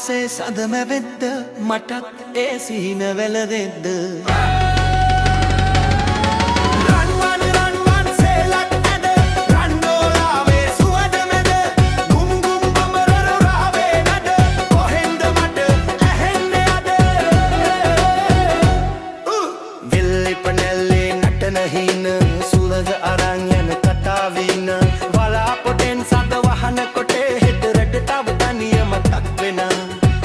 ආසේ සඳම වෙද්ද මටත් ඒ සීන වැළදෙද්ද හින සුළඟ අරන් යන කතාවින වලාපොටෙන් සද වහන කොටේ හෙට රට තව තනිය මතක් වෙන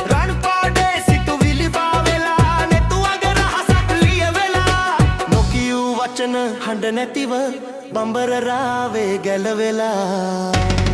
රන් පාඩේ සිතුවිලි බාවෙලා නෙතුවග රහසක් ලියවෙලා නොකියූ වචන හඬ නැතිව බඹර රාවේ ගැලවෙලා